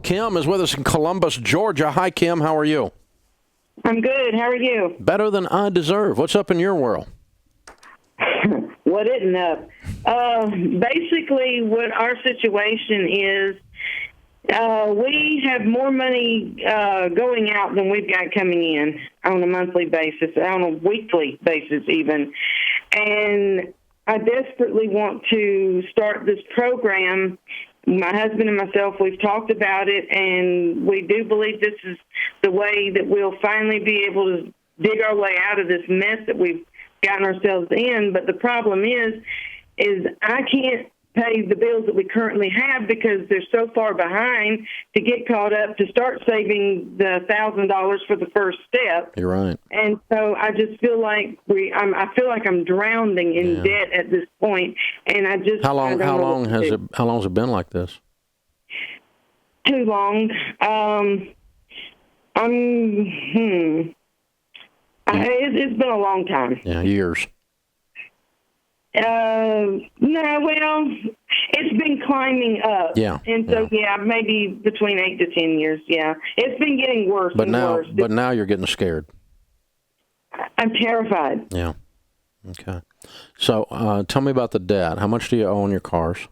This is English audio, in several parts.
Kim is with us in Columbus, Georgia. Hi, Kim. How are you? I'm good. How are you? Better than I deserve. What's up in your world? What isn't up? Basically, what our situation is, we have more money going out than we've got coming in on a monthly basis, on a weekly basis even. And I desperately want to start this program. My husband and myself, we've talked about it, and we do believe this is the way that we'll finally be able to dig our way out of this mess that we've gotten ourselves in. But the problem is I can't pay the bills that we currently have because they're so far behind to get caught up to start saving the $1,000 for the first step. You're right. And so I just feel like I feel like I'm drowning in debt at this point, and I just how long has it been like this? Too long. It's been a long time. Yeah, years. No, well, it's been climbing up. Yeah. And so, maybe between 8 to 10 years, yeah. It's been getting worse and worse. But now you're getting scared. I'm terrified. Yeah. Okay. So tell me about the debt. How much do you owe on your cars?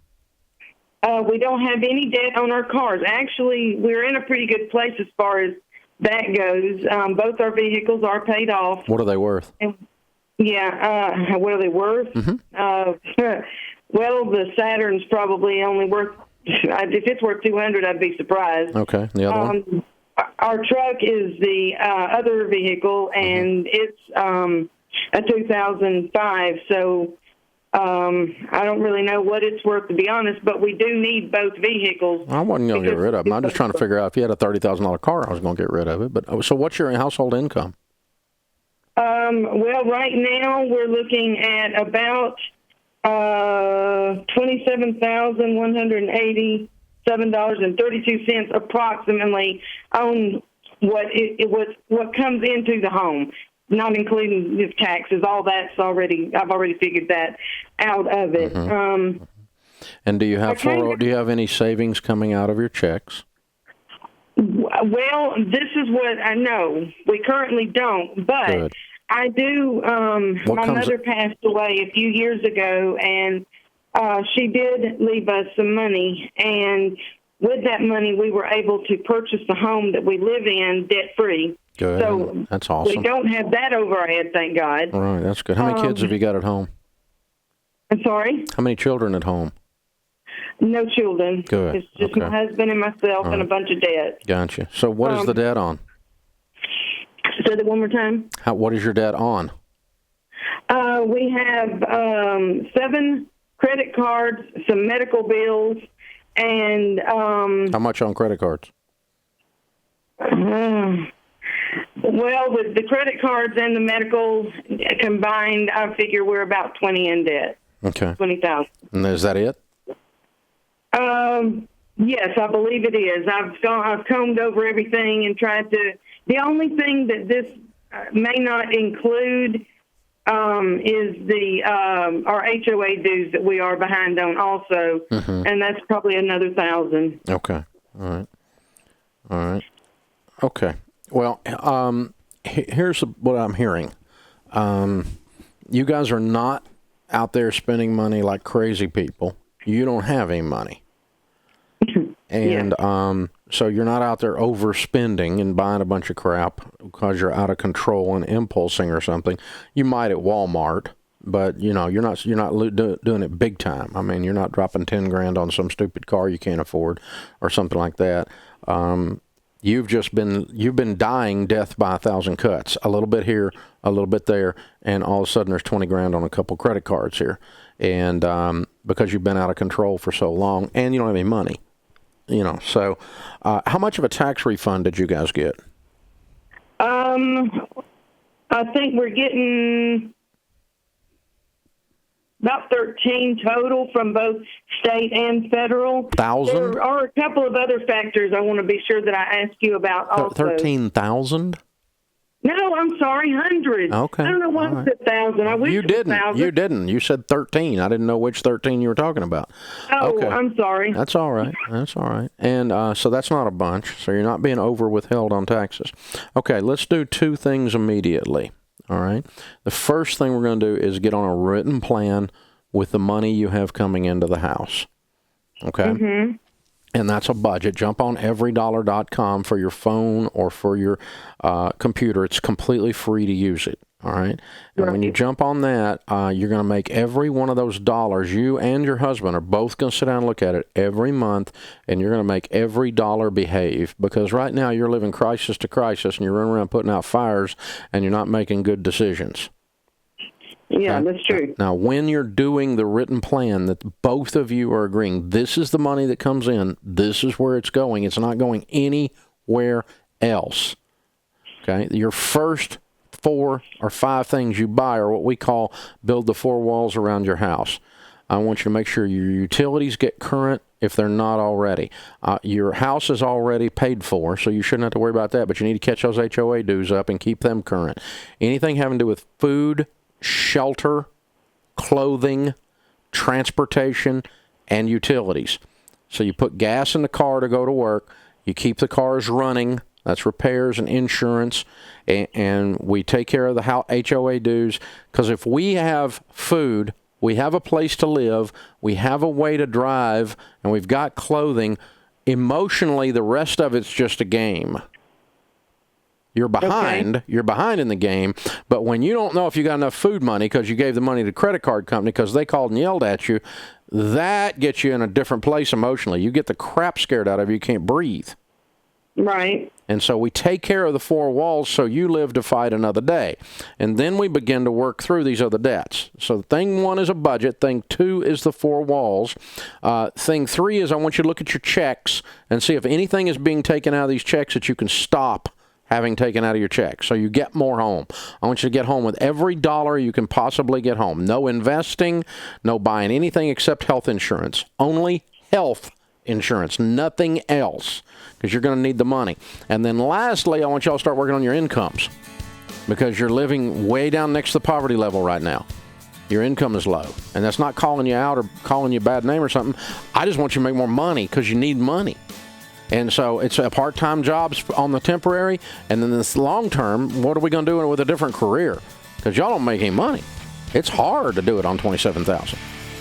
We don't have any debt on our cars. Actually, we're in a pretty good place as far as that goes. Both our vehicles are paid off. What are they worth? What are they worth? Mm-hmm. Well, the Saturn's probably only worth, if it's worth $200, I'd be surprised. Okay. The other one? Our truck is the other vehicle, and it's a 2005, so I don't really know what it's worth, to be honest, but we do need both vehicles. I wasn't going to get rid of them. I'm just trying to figure out if you had a $30,000 car, I was going to get rid of it. But so what's your household income? Well, right now we're looking at about $27,187.32 approximately on what comes into the home, not including the taxes. All that's I've already figured that out of it. Mm-hmm. And do you have any savings coming out of your checks? Well, this is what I know. We currently don't, but Good. I do. My mother passed away a few years ago, and she did leave us some money. And with that money, we were able to purchase the home that we live in debt-free. Good. So that's awesome. We don't have that over our head, thank God. All right, that's good. How many kids have you got at home? I'm sorry? How many children at home? No children. Good. It's just my husband and myself and a bunch of debt. Gotcha. So what is the debt on? Say that one more time. What is your debt on? We have 7 credit cards, some medical bills, and... How much on credit cards? Well, with the credit cards and the medical combined, I figure we're about 20 in debt. Okay. 20,000. And is that it? Yes, I believe it is. I've combed over everything and tried to. The only thing that this may not include is the our HOA dues that we are behind on also, and that's probably another 1,000. Okay. All right. Okay. Well, here's what I'm hearing. You guys are not out there spending money like crazy people. You don't have any money. And so you're not out there overspending and buying a bunch of crap because you're out of control and impulsing or something. You might at Walmart, but you're not doing it big time. I mean, you're not dropping $10,000 on some stupid car you can't afford or something like that. You've been dying death by 1,000 cuts, a little bit here, a little bit there, and all of a sudden there's $20,000 on a couple credit cards here, and because you've been out of control for so long, and you don't have any money, So, how much of a tax refund did you guys get? I think we're getting about 13 total from both state and federal. 1,000? There are a couple of other factors I want to be sure that I ask you about also. 13,000? No, I'm sorry, hundreds. Okay. I don't know why I said 1,000. I wish You it was didn't. 1,000. You didn't. You said 13. I didn't know which 13 you were talking about. Oh, okay. I'm sorry. That's all right. That's all right. And so that's not a bunch. So you're not being over withheld on taxes. Okay, let's do two things immediately. All right. The first thing we're going to do is get on a written plan with the money you have coming into the house. Okay. Mm-hmm. And that's a budget. Jump on everydollar.com for your phone or for your computer. It's completely free to use it. All right. And when you jump on that, you're going to make every one of those dollars. You and your husband are both going to sit down and look at it every month, and you're going to make every dollar behave. Because right now you're living crisis to crisis, and you're running around putting out fires, and you're not making good decisions. Yeah, Okay? that's true. Now, when you're doing the written plan that both of you are agreeing, this is the money that comes in, this is where it's going, it's not going anywhere else. Okay? Your first 4 or 5 things you buy are what we call build the 4 walls around your house. I want you to make sure your utilities get current if they're not already. Your house is already paid for, so you shouldn't have to worry about that, but you need to catch those HOA dues up and keep them current. Anything having to do with food, shelter, clothing, transportation, and utilities. So you put gas in the car to go to work. You keep the cars running. That's repairs and insurance. And we take care of the HOA dues. Because if we have food, we have a place to live, we have a way to drive, and we've got clothing, emotionally, the rest of it's just a game. You're behind. Okay. You're behind in the game. But when you don't know if you got enough food money because you gave the money to the credit card company because they called and yelled at you, that gets you in a different place emotionally. You get the crap scared out of you. You can't breathe. Right. And so we take care of the 4 walls so you live to fight another day. And then we begin to work through these other debts. So thing 1 is a budget. Thing 2 is the 4 walls. Thing 3 is I want you to look at your checks and see if anything is being taken out of these checks that you can stop having taken out of your check, so you get more home. I want you to get home with every dollar you can possibly get home. No investing, no buying anything except health insurance. Only health insurance, nothing else, because you're going to need the money. And then lastly, I want y'all to start working on your incomes, because you're living way down next to the poverty level right now. Your income is low, and that's not calling you out or calling you a bad name or something. I just want you to make more money because you need money. And so it's a part-time jobs on the temporary, and then this long-term, what are we going to do with a different career? Because y'all don't make any money. It's hard to do it on $27,000.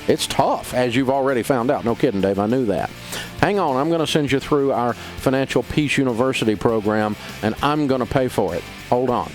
It's tough, as you've already found out. No kidding, Dave. I knew that. Hang on. I'm going to send you through our Financial Peace University program, and I'm going to pay for it. Hold on.